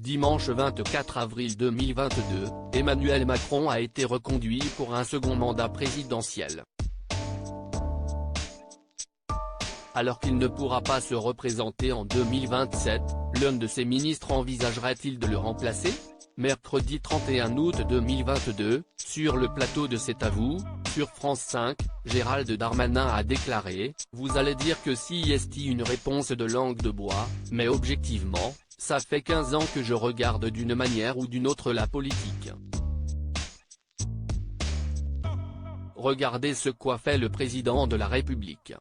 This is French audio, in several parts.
Dimanche 24 avril 2022, Emmanuel Macron a été reconduit pour un second mandat présidentiel. Alors qu'il ne pourra pas se représenter en 2027, l'un de ses ministres envisagerait-il de le remplacer? Mercredi 31 août 2022, sur le plateau de C'est à vous, sur France 5, Gérald Darmanin a déclaré « Vous allez dire que si est une réponse de langue de bois, mais objectivement, ça fait 15 ans que je regarde d'une manière ou d'une autre la politique. Regardez ce qu'a fait le président de la République.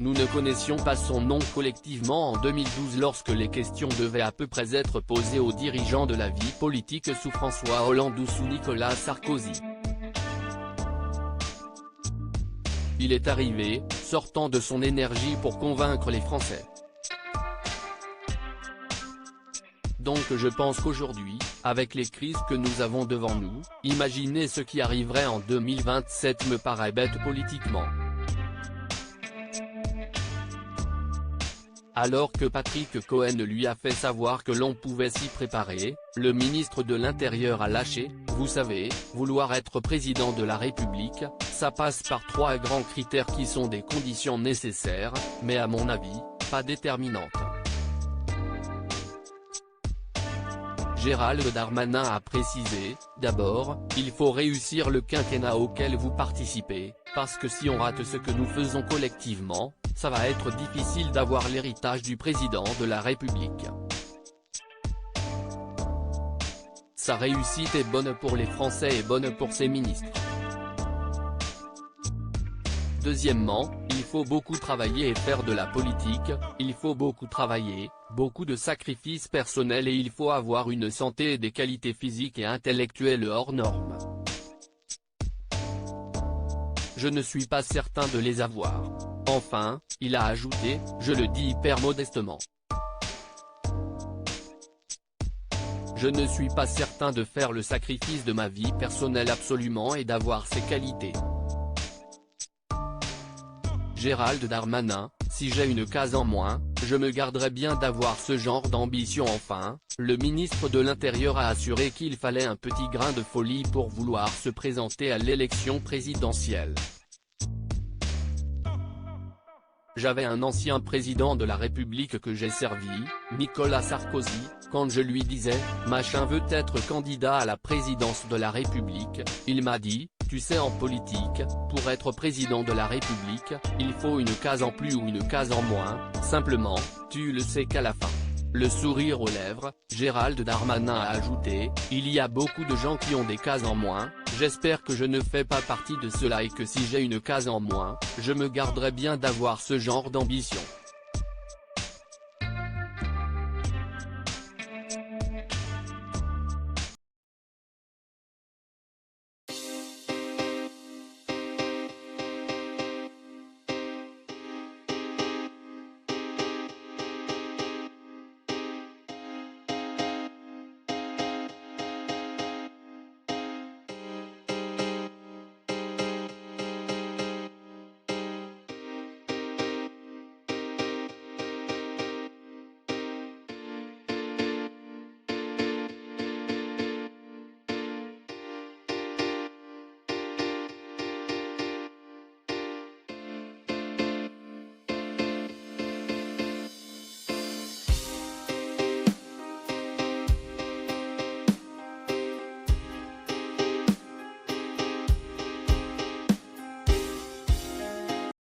Nous ne connaissions pas son nom collectivement en 2012 lorsque les questions devaient à peu près être posées aux dirigeants de la vie politique sous François Hollande ou sous Nicolas Sarkozy. Il est arrivé, sortant de son énergie pour convaincre les Français. Donc je pense qu'aujourd'hui, avec les crises que nous avons devant nous, imaginer ce qui arriverait en 2027 me paraît bête politiquement. Alors que Patrick Cohen lui a fait savoir que l'on pouvait s'y préparer, le ministre de l'Intérieur a lâché « Vous savez, vouloir être président de la République, ça passe par 3 grands critères qui sont des conditions nécessaires, mais à mon avis, pas déterminantes ». Gérald Darmanin a précisé, d'abord, il faut réussir le quinquennat auquel vous participez, parce que si on rate ce que nous faisons collectivement, ça va être difficile d'avoir l'héritage du président de la République. Sa réussite est bonne pour les Français et bonne pour ses ministres. Deuxièmement, il faut beaucoup travailler et faire de la politique, il faut beaucoup travailler, beaucoup de sacrifices personnels et il faut avoir une santé et des qualités physiques et intellectuelles hors normes. Je ne suis pas certain de les avoir. Enfin, il a ajouté, je le dis hyper modestement. Je ne suis pas certain de faire le sacrifice de ma vie personnelle absolument et d'avoir ces qualités. Gérald Darmanin, si j'ai une case en moins, je me garderais bien d'avoir ce genre d'ambition. Enfin, le ministre de l'Intérieur a assuré qu'il fallait un petit grain de folie pour vouloir se présenter à l'élection présidentielle. J'avais un ancien président de la République que j'ai servi, Nicolas Sarkozy, quand je lui disais « Machin veut être candidat à la présidence de la République », il m'a dit « Tu sais en politique, pour être président de la République, il faut une case en plus ou une case en moins, simplement, tu le sais qu'à la fin. » Le sourire aux lèvres, Gérald Darmanin a ajouté « Il y a beaucoup de gens qui ont des cases en moins, j'espère que je ne fais pas partie de cela et que si j'ai une case en moins, je me garderai bien d'avoir ce genre d'ambition. »